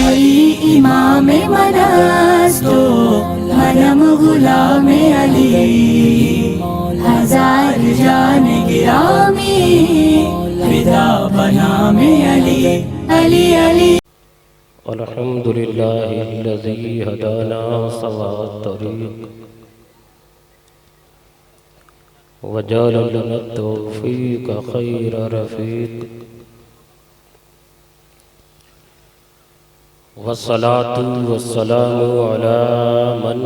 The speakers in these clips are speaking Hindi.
अली इमाम मनास्तो मनम गुलाम अली हजार जान गिरामी फिदा बनाम अली अली अली। अल्हम्दुलिल्लाहिल्लज़ी हदाना सवात तरीक़ वजअल लना तौफ़ीक़ खैर रफ़ीक़ वस्सलातु वस्सलामु अला मन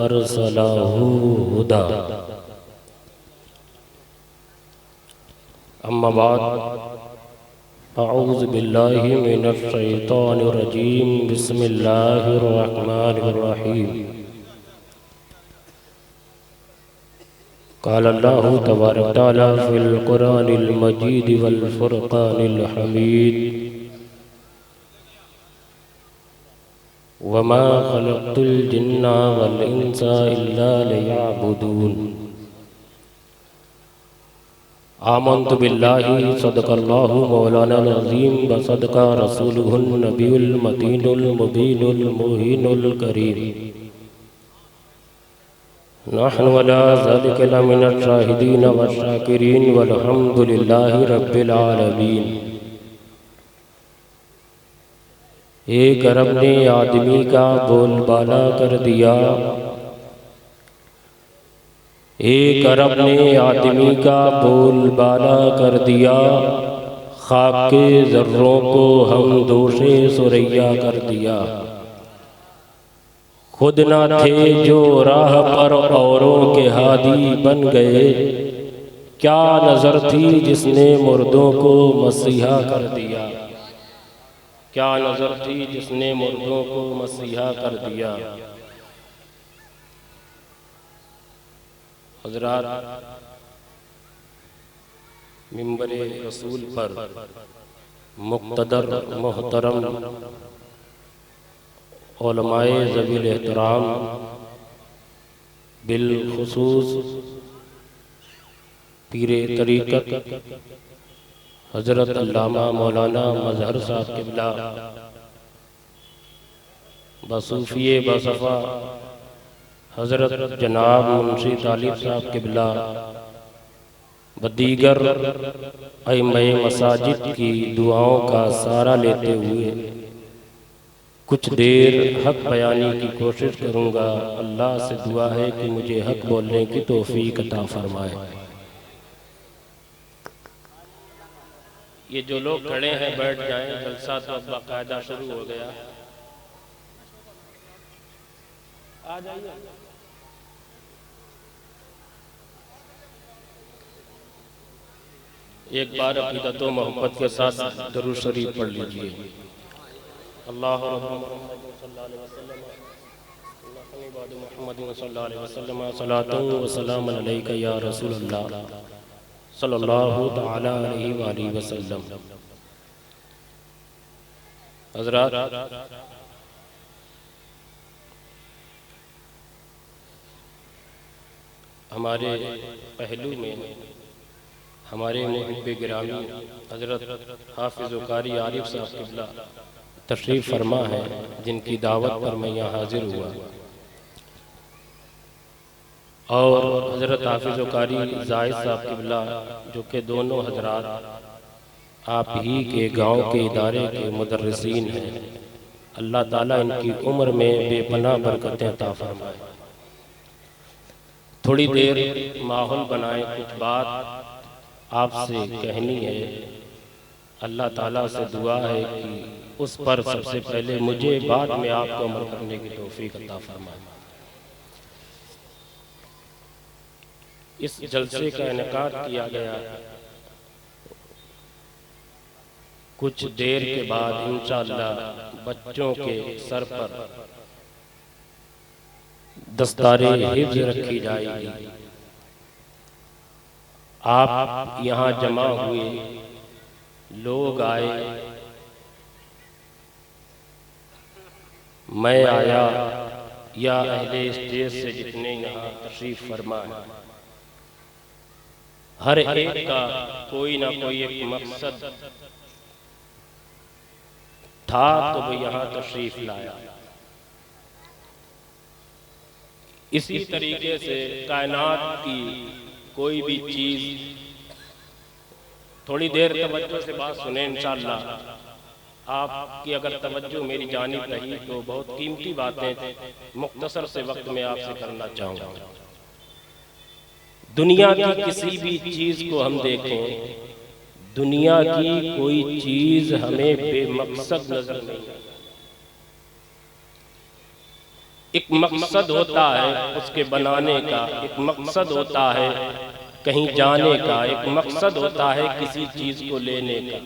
अरसलहु हुदा। अम्मा बाद अऊज़ु बिल्लाहि मिनश शैतानिर रजीम बिस्मिल्लाहिर रहमानिर रहीम। क़ाल अल्लाहु तबारक व तआला फ़िल क़ुरानिल मजीद वल फ़ुरक़ानिल हमीद वमा ख़लक़तुल जिन्ना वल इंसा इल्ला लियअबुदून। आमन्तु बिल्लाहि सदक़ल्लाहु मौलानाल अज़ीम व सदक़ा रसूलुहुन नबियुल मतीनुल मुबीनुल मुहीनुल करीम। नहनु अला ज़ालिका लमिनश शाहिदीन व शाकिरीन वल्हम्दुलिल्लाहि रब्बिल आलमीन। एक रब ने आदमी का बोलबाला कर दिया, एक अरब ने आदमी का बोलबाला कर दिया, खाके ज़र्रों को हम दोषे सुरैया कर दिया। खुद न थे जो राह पर औरों के हादी बन गए, क्या नज़र थी जिसने मुर्दों को मसीहा कर दिया, क्या नज़र थी जिसने मुर्दों को मसीहा कर दिया। हज़रात, मिंबरे रसूल पर मुक़्तदर मोहतरम उलमाए ज़वील एहतराम, बिलखुसूस पीरे तरीक़त हज़रत अल्लामा मौलाना मज़हर साहब क़िबला बसूफ़िए बसफ़ा हज़रत जनाब मुंशी तालिब साहब क़िबला बदीगर अइम्मे मसाजिद की दुआओं का सहारा लेते हुए कुछ देर हक बयानी की कोशिश करूँगा। अल्लाह से दुआ है कि मुझे हक बोलने की तौफ़ीक़ अता फ़रमाए। ये जो लोग खड़े हैं बैठ जाएं, जलसा तो अब बाकायदा शुरू हो गया। आ जाइए। एक बार अक़ीदत व मोहब्बत के साथ दरूद शरीफ पढ़ लीजिए। अल्लाह सल्लल्लाहु व सल्लम अलैका या रसूलल्लाह सल्लल्लाहु तआला अलैहि व आलिहि वसल्लम। हज़रात, हमारे पहलू में हमारे मुहिब्बे गिरामी हज़रत हाफ़िज़ कारी आरिफ साहब क़िबला तशरीफ़ फरमा है, जिनकी दावत पर मैं यहाँ हाजिर हुआ। और हज़रत हाफ़िज़ कारी ज़ाहिद साहब क़िबला, जो कि दोनों हज़रात आप ही के गांव के इदारे के मुदर्रिसीन हैं, अल्लाह ताला इनकी उम्र में बेपनाह बरकतें अता फ़रमाए। थोड़ी देर माहौल बनाए, कुछ बात आपसे कहनी है। अल्लाह ताला से दुआ है कि उस पर सबसे पहले मुझे, बाद में आपको अमल करने की तौफ़ीक़ अता फ़रमाए। इस जलसे का इनेकाद किया गया, कुछ देर के बाद इंशाअल्लाह बच्चों के सर पर दस्तारे हिफ्ज़ रखी जाएगी। आप यहाँ जमा हुए लोग आए, मैं आया, या अहले स्टेज से जितने यहाँ तशरीफ़ फरमा है, हर एक का कोई ना कोई एक मकसद था तो वो यहाँ तशरीफ लाया। इसी तरीके से कायनात की कोई भी चीज, थोड़ी देर तवज्जो से बात सुने इंशाअल्लाह। आपकी अगर तवज्जो मेरी जानिब रही तो बहुत कीमती बातें मुख्तसर से वक्त में आपसे करना चाहूँगा। दुनिया की किसी भी चीज को हम देखें, दुनिया की कोई चीज हमें बेमकसद नजर नहीं आती। एक मकसद होता है उसके बनाने का, एक मकसद होता है कहीं जाने का, एक मकसद होता है किसी चीज को लेने का।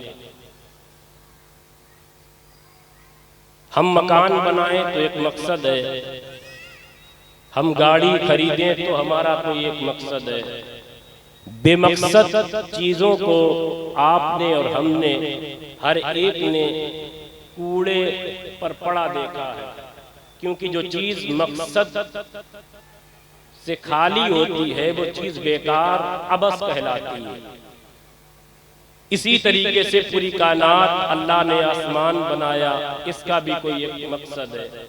हम मकान बनाएं तो एक मकसद है, हम गाड़ी खरीदें तो हमारा कोई एक मकसद है। बेमकसद चीजों को आपने और हमने हर एक ने कूड़े पर पड़ा देखा है, क्योंकि जो चीज मकसद से खाली होती है वो चीज बेकार अबस कहलाती है। इसी तरीके से पूरी कायनात, अल्लाह ने आसमान बनाया, इसका भी कोई एक मकसद है।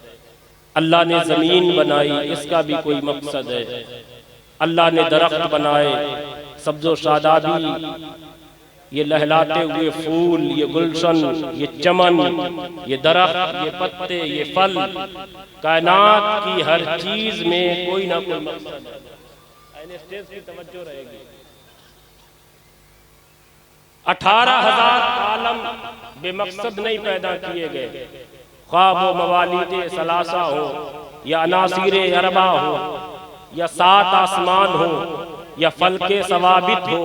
अल्लाह ने जमीन बनाई, इसका भी कोई मकसद है। अल्लाह ने दरख्त बनाए, सब्जो शादाबी, ये लहलाते हुए फूल, ये गुलशन, ये चमन, ये दरख्त, ये पत्ते, ये फल, कायनात की हर चीज में कोई ना कोई मकसद है। स्टेज की तवज्जो रहेगी। 18,000 आलम बेमकसद नहीं पैदा किए गए, ख्वाह वो मवालिद सलासा हो या अनासीर अरबा हो या 7 आसमान हो या फलके सवाबित हो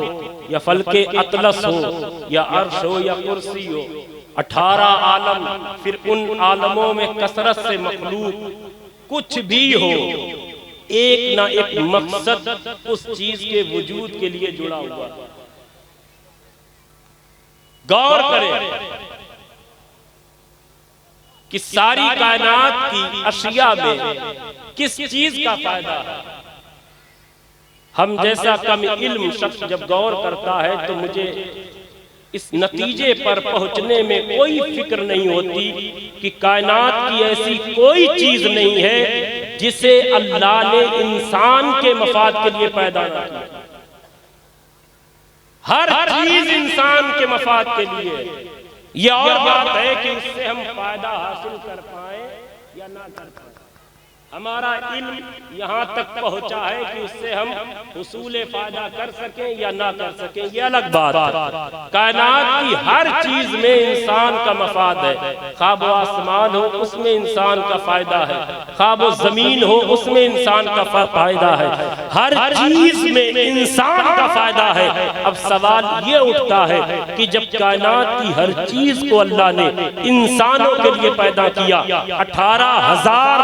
या फलके अतलस हो या अर्श हो या कुर्सी हो। 18 आलम, फिर उन आलमों में कसरत से मखलूक कुछ भी हो, एक ना एक मकसद उस चीज के वजूद के लिए जुड़ा हुआ। गौर करें कि सारी कायनात की अशिया में किस चीज का फायदा है। हम जैसा कम इल्म शख्स जब गौर करता है तो मुझे इस नतीजे पर पहुंचने में कोई फिक्र नहीं होती कि कायनात की ऐसी कोई चीज नहीं है जिसे अल्लाह ने इंसान के मफाद के लिए पैदा किया। हर चीज इंसान के मफाद के लिए। यह और बात है कि उससे हम फायदा हासिल कर पाए या ना कर पाए। हमारा इल्म यहाँ तक पहुँचा है कि उससे हम हुसूल फायदा कर सकें या ना कर सकें, ये अलग बात है। कायनात की हर चीज में इंसान का मफाद है। खा वो आसमान हो उसमें इंसान का फायदा है, खा वो जमीन हो उसमें इंसान का फायदा है। हर चीज में इंसान का फायदा है। अब सवाल ये उठता है कि जब कायनात की हर चीज को अल्लाह ने इंसानों के लिए पैदा किया, 18,000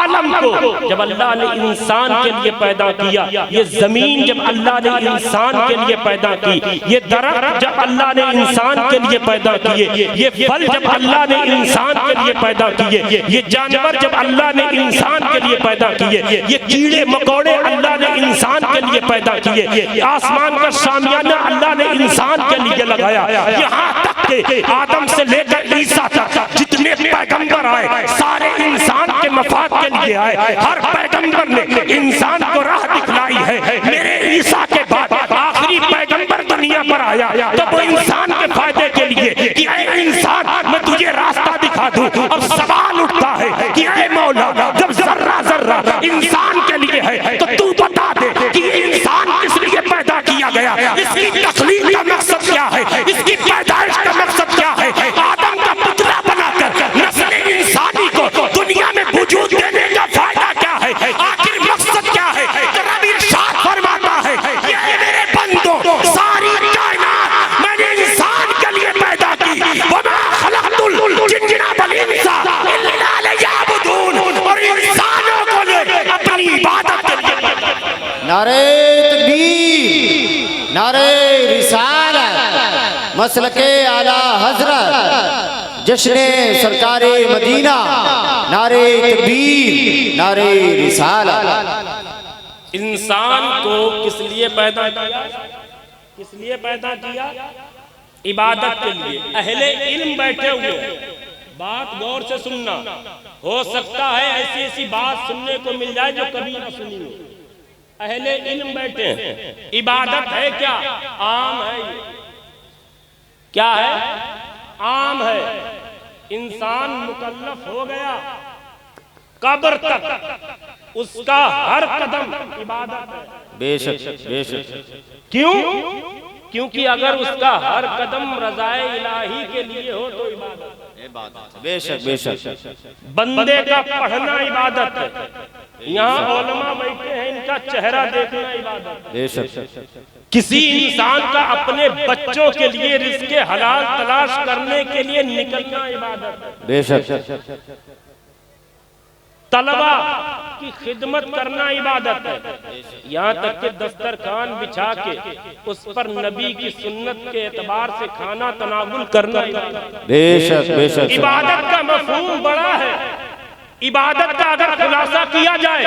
आलम को जब अल्लाह ने इंसान के लिए पैदा किया, ये जमीन जब अल्लाह ने इंसान के लिए पैदा की, ये दरख्त जब अल्लाह ने इंसान के लिए पैदा किए, ये फल जब अल्लाह ने इंसान के लिए पैदा किए, ये जानवर जब अल्लाह ने इंसान के लिए पैदा किए, ये कीड़े मकोड़े अल्लाह ने इंसान के लिए पैदा किए, आसमान का शामियाना अल्लाह ने इंसान के लिए लगाया। यहाँ तक के आदम से लेकर ईसा तक जितने पैगंबर आए सारे इंसान के मफाद के लिए आए। हर पैगंबर ने इंसान को राह दिखलाई है। मेरे ईसा के बाद आखिरी पैगंबर दुनिया पर आया तो वो इंसान के फायदे के लिए कि ऐ इंसान मैं तुझे रास्ता दिखा दूं। अब सवाल उठता है कि ऐ मौला जब जर्रा जर्रा इंसान के लिए है तो तू बता दे कि ये इंसान किस लिए पैदा किया गया, इसकी तख्लीक का मकसद क्या है, इसकी पैदाइश का मकसद क्या है। आदम का पुतला बनाकर नस्ल इंसानी को दुनिया में वजूद देने का फायदा क्या है, आखिर मकसद क्या है। रब इरशाद फरमाता है ये मेरे बंदों सारी कायनात मैंने इंसान के लिए पैदा की। वमा खलक़तुल जिन्ना वल इंसा इल्ला लियअबुदून, और इंसानों को अपनी इबादत के लिए। नारे तकबीर, नारे रिसालत, मसलके आला हजरत, जश्ने सरकारे मदीना, नारे तकबीर, नारे रिसालत। इंसान को किस लिए पैदा किया, किस लिए पैदा किया? इबादत के लिए। अहले इल्म बैठे हुए बात गौर से सुनना। हो सकता है ऐसी ऐसी बात सुनने को मिल जाए जो कभी ना सुनी हो। अहले इल्म बैठे हैं, इबादत है क्या? आम है ये। क्या है? आम है। इंसान मुकल्लफ हो गया, कब्र तक उसका हर कदम इबादत है। बेशक बेशक। क्यों? क्योंकि अगर उसका हर कदम रज़ाए इलाही के लिए हो तो इबादत है। बेशक बेशक। बंदे का पढ़ना इबादत है। यहाँ उलमा बैठे हैं, इनका चेहरा देखना इबादत है। बेशक। किसी इंसान का अपने बच्चों के लिए रिज़्क़ हलाल तलाश करने के लिए निकलना इबादत है। बेशक। तलबा की खिदमत करना इबादत है। यहाँ तक कि दस्तरखान बिछा के उस पर नबी की सुन्नत के एतबार से खाना तनावुल करना इबादत है। बेशक बेशक। इबादत का मफहूम बड़ा है। इबादत का अगर खुलासा किया जाए,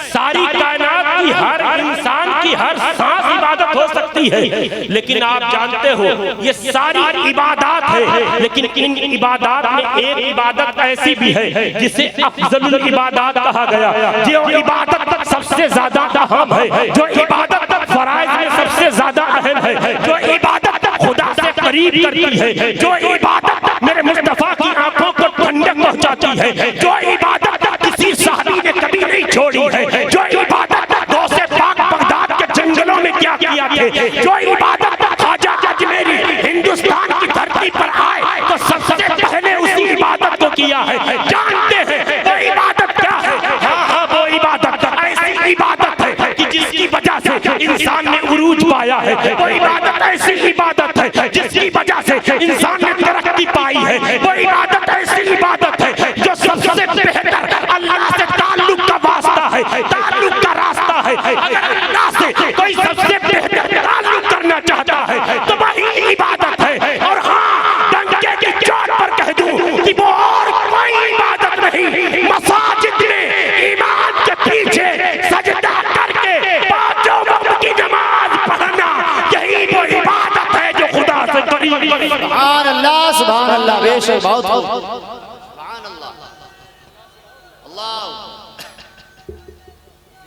सारी कायनात की हर इंसान की हर सांस इबादत हो सकती है। लेकिन आप जानते हो ये सारी इबादत है, लेकिन इन इबादत में एक इबादत ऐसी भी है जिसे अफजलुल इबादत कहा गया, जो इबादत सबसे ज्यादा अहम है, जो इबादत फराइज में सबसे ज्यादा अहम है, जो इबादत खुदा से करीब करती है, जो इबादत मेरे मुस्तफा की आंखों को ठंडक पहुंचाती है, जो इबादत किसी साहबी ने कभी नहीं छोड़ी है, जो इबादत गौसे पाक बगदाद के जंगलों में क्या किया थे, जो इबादत ख्वाजा अजमेरी हिंदुस्तान की धरती पर आए तो सबसे पहले उसी इबादत को किया है। जानते हैं वो इबादत क्या है? हाँ, वो इबादत ऐसी इबादत है कि जिसकी वजह से इंसान ने उरूज पाया है। वो इबादत ऐसी इबादत है जिसकी वजह से इंसान ने तरक्की पाई है। वो इबादत ऐसी इबादत है जो सबसे बेहतर अल्लाह से ताल्लुक का वास्ता है, ताल्लुक का रास्ता है। अगर अल्लाह से कोई सबसे बेहतर ताल्लुक करना चाहता है तो वही इबादत है। और हाँ, डंके की चोट पर कह दूं कि वो और कोई इबादत नहीं। मसाजिद में ईमान के पीछे सजदा करके पांचों वक्त की नमाज पढ़ना, यही वो इबादत है जो खुदा से करीब। सुभान अल्लाह सुभान अल्लाह। बेशक बहुत सुभान अल्लाह। अल्लाह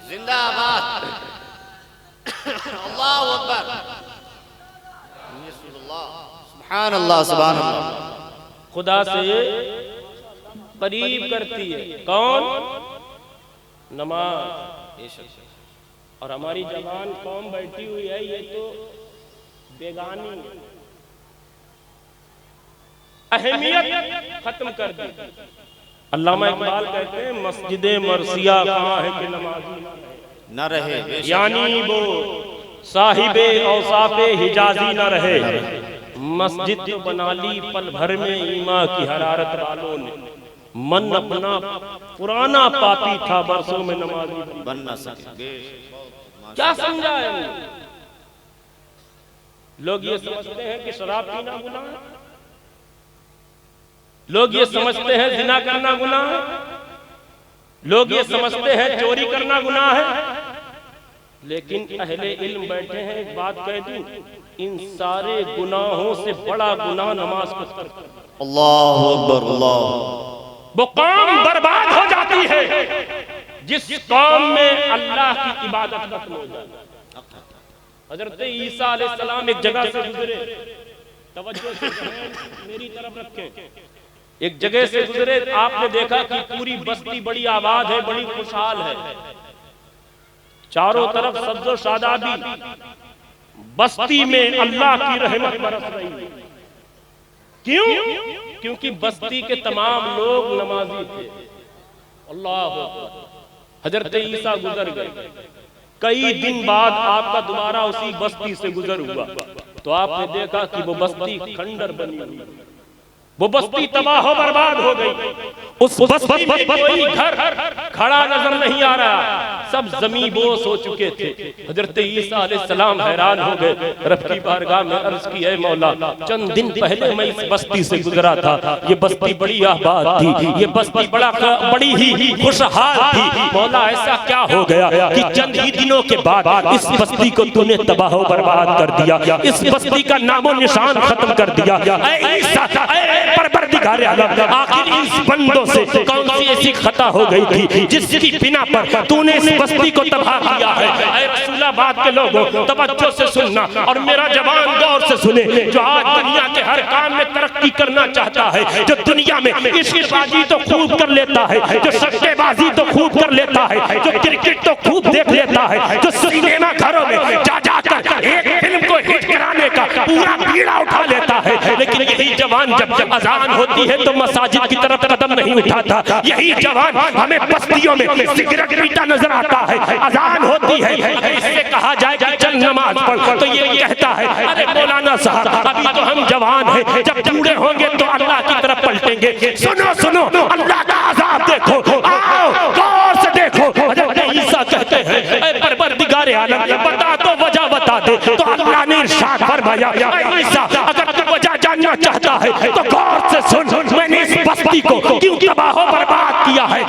जिंदाबाद। अल्लाहु अकबर। सुभान अल्लाह सुभान अल्लाह। खुदा से करीब करती है कौन? नमाज। और हमारी जवान कौम बैठी हुई है, ये तो बेगानी है, अहमियत खत्म कर दी। अल्लामा इकबाल कहते हैं मस्जिदे मरसिया कहाँ है कि नमाजी न रहे, यानी वो साहिबे औसाफे हिजाजी न रहे। मस्जिद तो बना ली पल भर में ईमा की हरारत वालों ने, मन अपना पुराना पापी था बरसों में नमाजी बन न सके। क्या समझा है? लोग ये समझते हैं कि शराब पीना गुनाह है, लोग ये समझते हैं जिना करना गुनाह है, लोग ये समझते हैं चोरी करना गुनाह है। लेकिन अहले इल्म बैठे हैं, एक बात कह दूं, इन सारे गुनाहों से बड़ा गुनाह नमाज को तर्क करना। अल्लाहु अकबर। अल्लाह। वो कौम बर्बाद हो जाती है जिस कौम में अल्लाह की इबादत खत्म हो जाती। हजरत ईसा अलैहिस्सलाम एक जगह से गुजरे, तवज्जो से मेरी तरफ रखें। एक जगह से गुजरे, आपने देखा कि पूरी बस्ती बड़ी आबाद है, बड़ी खुशहाल है, चारों तरफ सब्ज़ो शादाबी, बस्ती में अल्लाह की रहमत बरस रही है। क्यों? क्योंकि बस्ती के तमाम लोग नमाजी थे। अल्लाह हजरत ईसा गुजर गए, कई दिन बाद आपका दोबारा उसी बस्ती से गुजर हुआ तो आपने देखा कि वो बस्ती खंडर बनी हुई, वो बस्ती तबाह बर्बाद हो गई। उस बस्ती में कोई घर खड़ा नजर नहीं आ रहा, सब ज़मीबोस हो चुके थे। हजरत ईसा अलैहिस्सलाम हैरान हो गए, रब की बारगाह में अर्ज की, है मौला, चंद दिन पहले मैं इस बस्ती से गुजरा था, ये बस्ती बड़ी आबाद थी, ये बस्ती बड़ी ही खुशहाल थी। मौला ऐसा क्या हो गया कि चंद ही दिनों के बाद इस बस्ती को तूने तबाह व बर्बाद कर दिया, इस बस्ती का नामो निशान खत्म कर दिया। ऐ ईसा, ऐ परवरदिगार आलम, आखिर इस बंदों से कौन सी ऐसी खता हो गई थी जिसकी बिना पर तूने इस बस्ती को तबाह किया है। ऐ रसूलाबाद के लोगों, तवज्जो से सुनना और मेरा जवान गौर से सुने, जो आज दुनिया के हर काम में तरक्की करना चाहता है, जो दुनिया में इश्कबाजी तो खूब कर लेता है, जो सट्टेबाजी तो खूब कर लेता है, जो क्रिकेट तो खूब देख लेता है, जो सिनेमा घरों में जा जाकर एक फिल्म को हिट कराने का पूरा बीड़ा उठा लेता है, लेकिन यही जवान जब अजान होती है तो मसाजिद की तरफ कदम नहीं उठाता। यही जवान हमें बस्तियों में सिगरेट पीता नजर आता है। अजान होती है, इससे कहा जाए कि चल नमाज पढ़, तो ये कहता है, अरे मौलाना साहब अभी तो हम जवान हैं, जब बूढ़े होंगे तो अल्लाह की तरफ पलटेंगे। सुनो सुनो, अल्लाह का अज़ाब देखो, आओ गौर से देखो। हज़रत ईसा कहते हैं, ऐ परवरदिगार आलम, बता तो वजह बता दे। तो अल्लाह ने इरशाद फरमाया, ऐ ईसा, अगर तू वजह जानना चाहता है तो गौर से सुन, मैंने इस बस्ती को क्यों तबाह व बर्बाद किया है।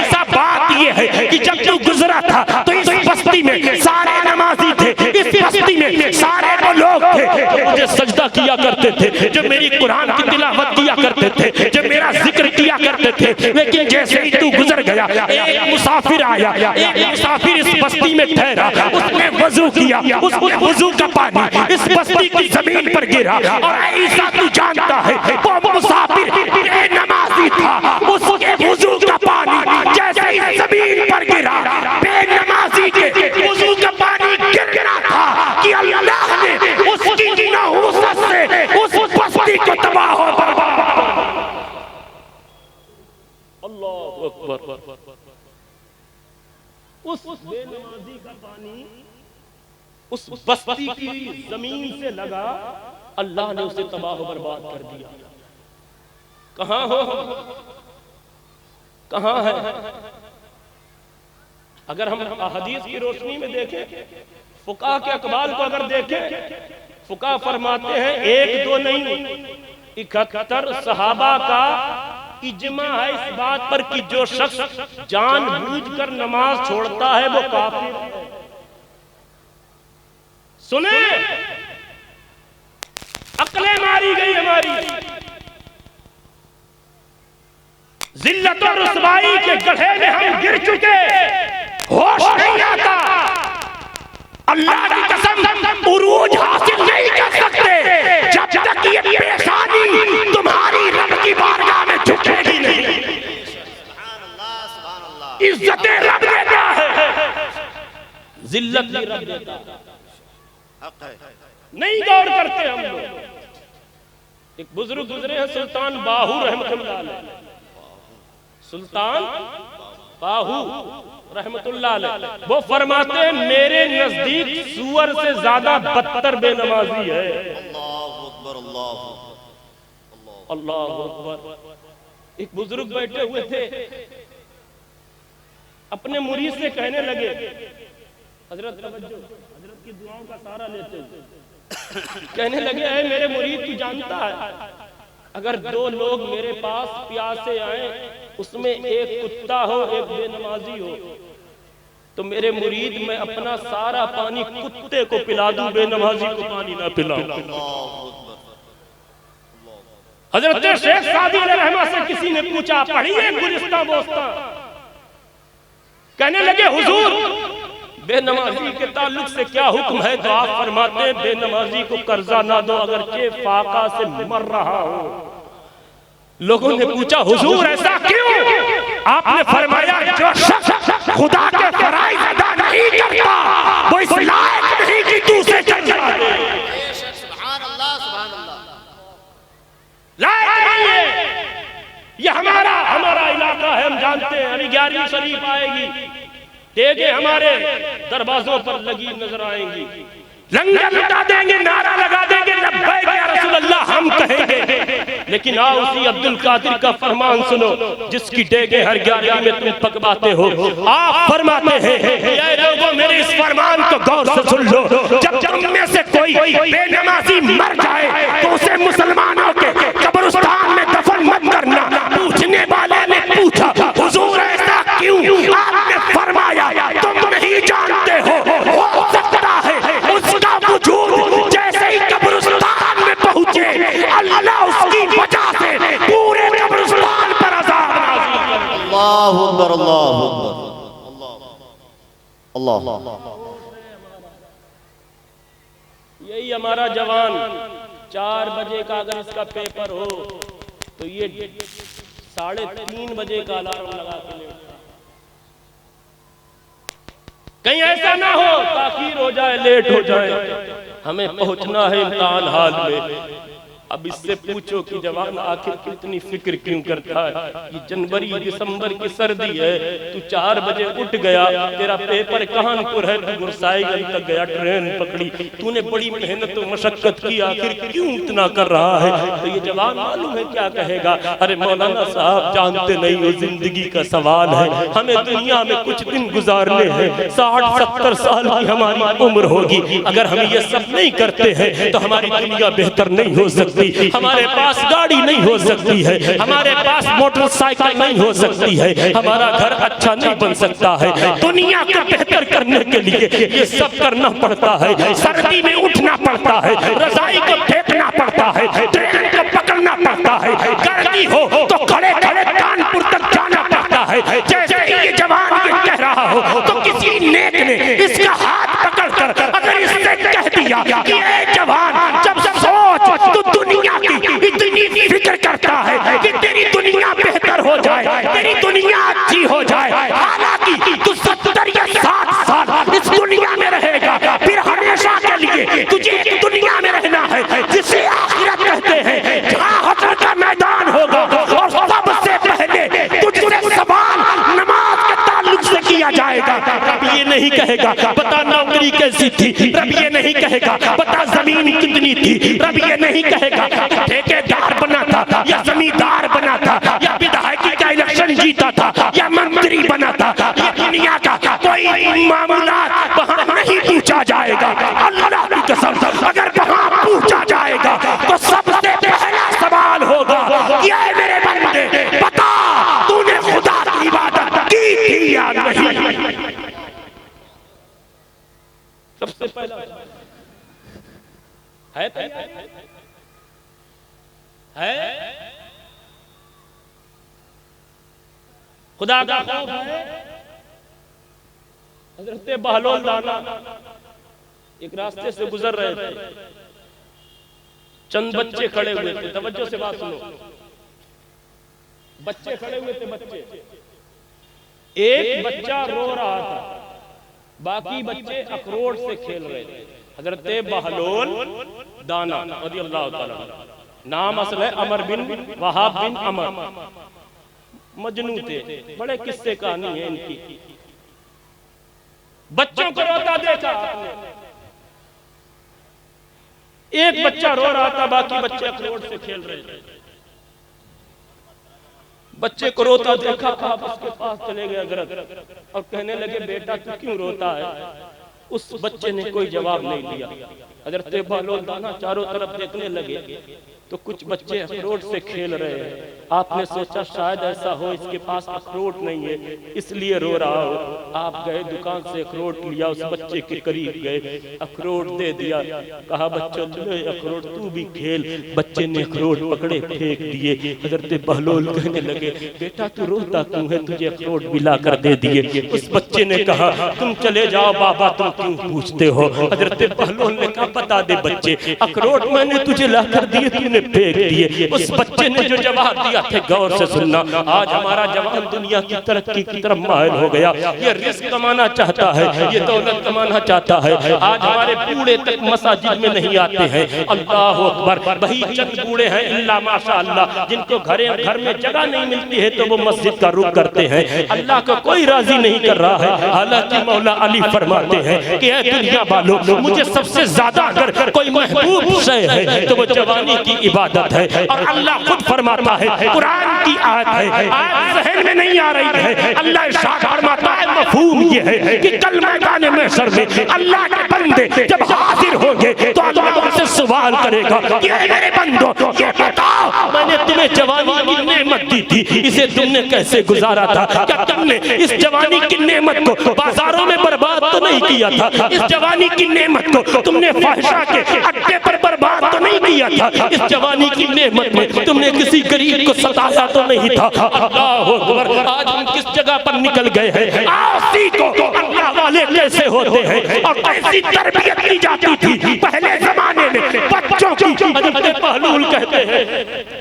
ईसा, बात ये है कि जब तू गुजरा था तो इस बस्ती में सारे नमाजी थे, इस बस्ती में सारे वो लोग थे जो मुझे सजदा किया करते थे, जो मेरी कुरान की तिलावत किया करते थे, जो मेरा जिक्र किया करते थे। लेकिन जैसे ही तू गुजर गया, एक मुसाफिर आया, एक मुसाफिर इस बस्ती में ठहरा, उसने वजू किया, उसने वजू का पानी इस बस्ती की जमीन पर गिरा। और ऐसा तू जानता है वो मुसाफिर बेनमाजी था, उसके वजू का पानी जैसे ही जमीन पर गिरा, बेनमाजी के वजू का पानी गिर गिरा था कि अल्लाह ने उसकी नहूसत से उस बस्ती को तबाह और बर्बाद। अल्लाहु अकबर। उस बेनमाजी का पानी उस बस्ती की जमीन से लगा, अल्लाह ने उसे तबाह और बर्बाद कर दिया। कहां हो, कहां है? अगर हम अहदीस की रोशनी में देखें, फुकाह के अकबाल को अगर देखें, फुकाह फरमाते हैं एक दो नहीं 71 सहाबा का इजमा है इस बात पर कि जो शख्स जानबूझकर नमाज छोड़ता है वो काफिर है। सुने, अक्लें मारी गई हमारी, जिल्लत और रुसवाई के गड्ढे में हम गिर चुके, होश नहीं आता। अल्लाह की कसम, उरूज हासिल नहीं कर सकते जब तक ये पेशानी तुम्हारी रब की बारगाह में झुकेगी नहीं। इज्जत रब देता है, जिल्लत भी रब देता है। नहीं गौर करते हम लोग। एक बुजुर्ग गुजरे हैं, सुल्तान बाहू रहमतुल्लाह अलैह, सुल्तान बाहू रहमतुल्लाह अलैह, वो फरमाते हैं मेरे नजदीक सूअर से ज्यादा बदतर बेनमाजी है। अल्लाहु अकबर, अल्लाहु अकबर। एक बुजुर्ग बैठे हुए थे, अपने मुरीद से कहने लगे, हजरत हजरत की दुआओं का सहारा लेते हुए कहने लगे, ऐ मेरे मुरीद, तू जानता है अगर दो लोग मेरे पास प्यासे आए, उसमें एक कुत्ता हो एक बेनमाजी हो, तो मेरे मुरीद मैं अपना सारा पानी कुत्ते को पिला दूं, बेनमाजी को पानी ना पिलाऊं। हजरत शेख सादी रहमा से किसी ने पूछा, पढ़िए गुलिस्तां बोस्तां, कहने लगे हुजूर बेनमाजी के ताल्लुक से क्या हुक्म है? तो आप फरमाते हैं बेनमाजी को कर्जा ना दो अगर के फाका से मर रहा हो। लोगों ने पूछा, हुजूर ऐसा क्यों? आपने फरमाया, जो शख्स खुदा के फराइज़ अदा नहीं करता वो इस लायक नहीं कि तू उसे कर्जा दे। सुभान अल्लाह, सुभान अल्लाह। लायक नहीं है, ये हमारा इलाका है, हम जानते हैं। अभी 11वीं शरीफ आएगी, देगे हमारे दरवाजों पर लगी नजर आएंगी, लंगर लगा देंगे, नारा लगा देंगे, लब्बैक या रसूल अल्लाह हम कहेंगे, लेकिन आओ उसी अब्दुल कादिर का फरमान सुनो, जिसकी डेगे हर 11वीं में तुम पकवाते हो। आप फरमाते हैं, ये लोगों मेरे इस फरमान को गौर से सुन लो, जब तुम में से कोई बेनमाजी मर जाए तो उसे मुसलमानों के कब्रिस्तान में दफन मत करना। पूछने वाले ने पूछा, हुजूर ऐसा क्यों? आपने फरमाया, तुम नहीं जानते हो सकता है उसका वजूद जैसे ही कब्रिस्तान में पहुंचे, अल्लाह उसकी वजह से पूरे कब्रिस्तान पर अज़ाब नाज़िल करे। अल्लाहु अकबर, अल्लाहु अकबर, अल्लाह। यही हमारा जवान 4 बजे का अगर इसका पेपर हो तो ये 3:30 बजे का अलार्म लगा के लेता। कहीं ऐसा ना हो ताखीर हो जाए, लेट हो जाए, हमें पहुंचना है इम्तिहान हाल में। अब इससे पूछो कि जवान आखिर कितनी फिक्र क्यों करता है? ये जनवरी दिसंबर की सर्दी है, तू 4 बजे उठ गया, तेरा पेपर कानपुर है, तू गुरसाईगंज तक गया, ट्रेन पकड़ी, तूने बड़ी मेहनत और मशक्कत की, आखिर क्यों इतना कर रहा है? तो ये जवान मालूम है क्या कहेगा? अरे मौलाना साहब जानते नहीं हो, जिंदगी का सवाल है, हमें दुनिया में कुछ दिन गुजारने हैं, 60-70 साल की हमारी उम्र होगी। अगर हम ये सब नहीं करते हैं तो हमारी दुनिया बेहतर नहीं हो सकती, हमारे पास गाड़ी नहीं हो सकती है, हमारे पास मोटरसाइकिल नहीं हो सकती है, हमारा घर अच्छा नहीं बन सकता है। दुनिया को बेहतर करने के लिए ये सब करना पड़ता है। सर्दी में उठना पड़ता है, रजाई को फेंकना पड़ता है, ट्रेन को पकड़ना पड़ता है, गर्मी हो तो खड़े खड़े कानपुर तक जाना पड़ता है। जैसे ये जवान ये कह रहा हो तो किसी नेक ने इसका हाथ पकड़कर अगर इससे कह दिया कि ये जवान जब सोच तो दुनिया की इतनी फिक्र करता है कि तेरी दुनिया बेहतर हो जाए, तेरी दुनिया अच्छी हो जाए, हालांकि तू 70 या 60 साल इस दुनिया में रहेगा, फिर हमेशा के लिए तुझे एक दुनिया में रहना है जिसे आखिरत कहते हैं, जहाँ हश्र का मैदान होगा और सबसे पहले तुझसे सवाल नमाज के ताल्लुक से किया जाएगा। रब ये नहीं कहेगा बता नौकरी कैसी थी, रब ये नहीं कहेगा बता जमीन कितनी थी, रब ये नहीं कहेगा ठेकेदार बना था या जमींदार बना था या विधायकी का इलेक्शन जीता था या मंत्री बना था। ये दुनिया का कोई मामलात वहाँ नहीं पूछा जाएगा। अल्लाह की कसम अगर वहाँ पूछा जाएगा तो सबसे पहला सवाल होगा, ये मेरे बंदे बता तूने खुदा की इबादत की थी या नहीं? सबसे पहला है खुदा का खौफ है। हजरत बहलोल दाना एक रास्ते से गुजर रहे थे, चंद बच्चे खड़े हुए थे, तवज्जो से बात सुनो, बच्चे खड़े हुए थे। बच्चे, एक बच्चा रो रहा था, बाकी बच्चे अखरोट से खेल रहे थे। हजरत बहलोल दाना रज़ियल्लाहु ताला नाम असल है अमर बिन वहाब बिन अमर, मजनू थे, बड़े किस्से कहानी है इनकी। बच्चों को रोता देखा आपने, एक बच्चा रो रहा था, बाकी बच्चे अखरोट से खेल रहे थे। बच्चे को रोता देखा, आप उसके पास चले गए अगरत और कहने लगे बेटा तू क्यों रोता है? उस बच्चे ने कोई जवाब नहीं दिया। हजरत बहलोल दाना चारों तरफ देखने लगे तो कुछ बच्चे अखरोट से खेल रहे हैं। आपने सोचा शायद ऐसा हो इसके पास अखरोट नहीं है इसलिए रो रहा हो। आप गए दुकान से अखरोट लिया, उस बच्चे के करीब गए, अखरोट दे दिया, कहा बच्चों ले अखरोट तू भी खेल। बच्चे ने अखरोट पकड़े फेंक दिए। हजरत बहलोल कहने लगे बेटा तू रोता क्यों है, तुझे अखरोट मिला कर दे दिए। उस बच्चे ने कहा तुम चले जाओ बाबा, तुम क्यों पूछते हो? हजरत बहलोल ने कहा बता दे बच्चे, अखरोट मैंने तुझे ला कर दिए, तूने फेंक दिए। उस बच्चे ने जो जवाब दिया थे, गौर से सुनना। आज हमारा जवान दुनिया की तरक्की की तरफ माइल हो गया, ये रिस्क कमाना चाहता है, ये दौलत कमाना चाहता है। आज हमारे बूढ़े तक मसाजिद में नहीं आते हैं। अल्लाह अकबर। वही चंद बूढ़े हैं इल्ला माशाअल्लाह जिनको घर में जगह नहीं मिलती है तो वो मस्जिद का रुख करते हैं। अल्लाह को कोई राजी नहीं कर रहा है। हालांकि मौला अली फरमाते हैं कि ऐ दुनिया वालों, मुझे सबसे ज्यादा अगर कोई महबूब शय है तो वो जवानी की इबादत है। और अल्लाह खुद फरमाता है, कुरान की आयत है, आज ज़हन में नहीं आ रही है, अल्लाह इरशाद फरमाता है, मफ़हूम ये है कि कल मैदान महशर में अल्लाह के बंदे जब हाजिर होंगे तो अल्लाह उनसे सवाल करेगा कि ऐ मेरे बंदो, ये बताओ मैंने तुम्हें जवानी की नेमत दी थी, इसे तुमने कैसे गुजारा था? क्या तुमने इस जवानी की नेमत को बाजारों में बर्बाद तो नहीं किया था? इस जवानी की नेमत को तुमने फाहिशा के अड्डे पर बर्बाद तो नहीं किया था? इस जवानी की नेमत में तुमने किसी गरीब को सताया तो नहीं था? अल्लाह अकबर। आज हम किस जगह पर निकल गए हैं? आओ सीखो अल्लाह वाले कैसे होते हैं और कैसी तरबियत की जाती थी पहले जमाने में बच्चों की। पहलूल कहते हैं,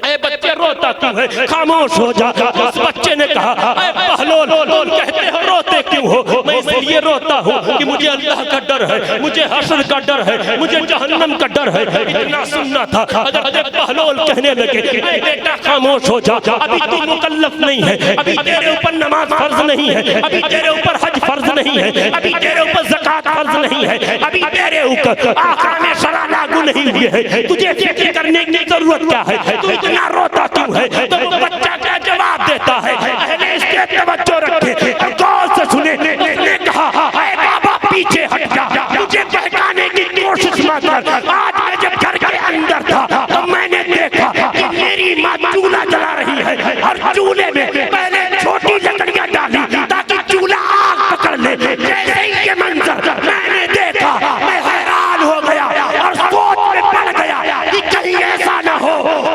ऐ बच्चे रोता क्यों है, खामोश हो जा। उस बच्चे ने कहा, ऐ पहलूल तुम कहते हो रोते क्यों हो? मैं इसलिए रोता हूँ कि मुझे अल्लाह का डर है, मुझे हश्र का डर है, मुझे जहन्नम का डर है। इतना सुनना था। अगर पहलूल कहने लगे, ऐ बेटा खामोश हो जा, अभी तू मुकल्लफ नहीं है, अभी तेरे ऊपर नमाज फर्ज नहीं है, अभी तेरे ऊपर हज फर्ज नहीं है, अभी तेरे ऊपर ज़कात फर्ज नहीं है, अभी तेरे ऊपर आकाम शरा लागू नहीं हुए है, तुझे फिक्र करने की जरूरत क्या है? तू इतना रोता क्यों है? तो वो बच्चा क्या जवाब देता है? अहले इसके तवज्जो रखे और गौर से सुने। ने कहा, ऐ बाबा पीछे हट जा, मुझे बहकाने की कोशिश मत कर। आज मैं जब घर के अंदर था तो मैंने देखा कि मेरी माँ चूल्हा जला रही है और चूल्हे में पहले छोटी लकड़ियां डाली ताकि चूल्हा आग पकड़ ले। जैसे ही ये मंजर मैंने देखा मैं हैरान हो गया और सोच में पड़ गया कि कहीं ऐसा ना हो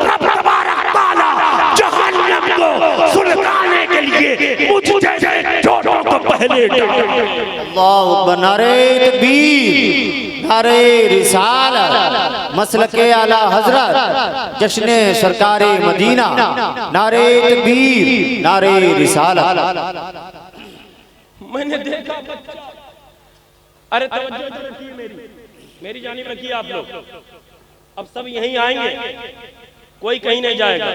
रब तबारक तआला जहन्नम को सुलगाने के लिए मुझ जैसे छोटों को पहले अल्लाह अकबर। नारे तकबीर, नारे रिसालत, मसलके आला हजरत, जश्ने सरकारे मदीना, नारे तकबीर, नारे रिसालत। मैंने देखा बच्चा, अरे तवज्जो तो रखिए, मेरी जानिब रखिए आप लोग। अब सब यहीं आएंगे, कोई कहीं नहीं जाएगा।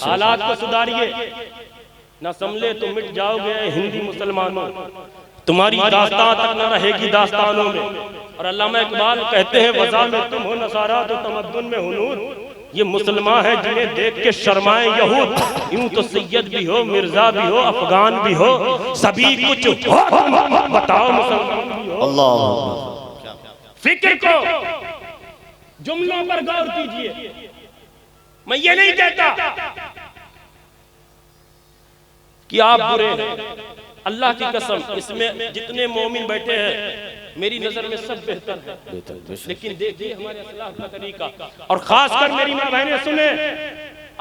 हालात को सुधारिए, ना संभले तो मिट जाओगे हिंदी मुसलमानों, तुम्हारी दास्तान तक न रहेगी दास्तानों में। और अल्लामा इकबाल कहते हैं, वज़ा में तुम हो नसारा तो तमद्दुन में हुनूर। ये मुसलमान है जिन्हें देख के शर्माए यहूद। यूं तो सैयद भी हो, मिर्जा भी हो, अफगान भी हो, सभी कुछ हो, तुम बताओ मुसलमान भी हो। अल्लाह फिक्र को जुमलों पर गौर कीजिए। मैं ये नहीं कहता कि आप बुरे हैं, अल्लाह की कसम इसमें जितने मोमिन बैठे हैं मेरी नजर में सब बेहतर है। लेकिन देखिए हमारे इस्लाह का तरीका, और खासकर मेरी माँ बहनें सुने,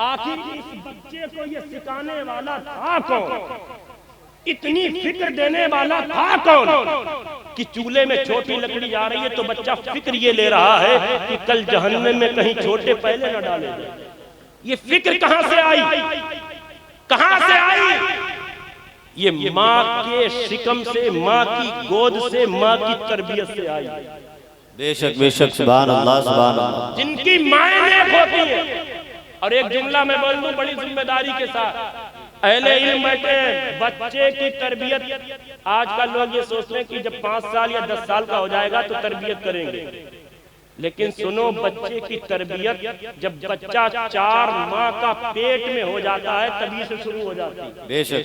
आखिर इस बच्चे को ये सिखाने वाला था कौन? इतनी फिक्र देने वाला था कौन कि चूल्हे में छोटी लकड़ी आ रही है तो बच्चा फिक्र ये ले रहा है कि कल जहन्नम में कहीं छोटे पहले न डाले। ये फिक्र कहां से आई? कहां से आई? ये माँ के शिकम से, माँ की गोद से, माँ की तरबियत से आई। बेशक बेशक, सुभान अल्लाह, सुभान अल्लाह। जिनकी माएं नेक होती हैं। और एक जुमला मैं बोल दूं बड़ी जिम्मेदारी के साथ, अहले इल्म बैठे हैं, बच्चे की तरबियत। आजकल लोग ये सोचते हैं कि जब 5 साल या 10 साल का हो जाएगा तो तरबियत करेंगे, लेकिन सुनो, बच्चे की तरबियत जब बच्चा 4 माह का पेट में हो जाता है तभी से शुरू हो जाती है। बेशक।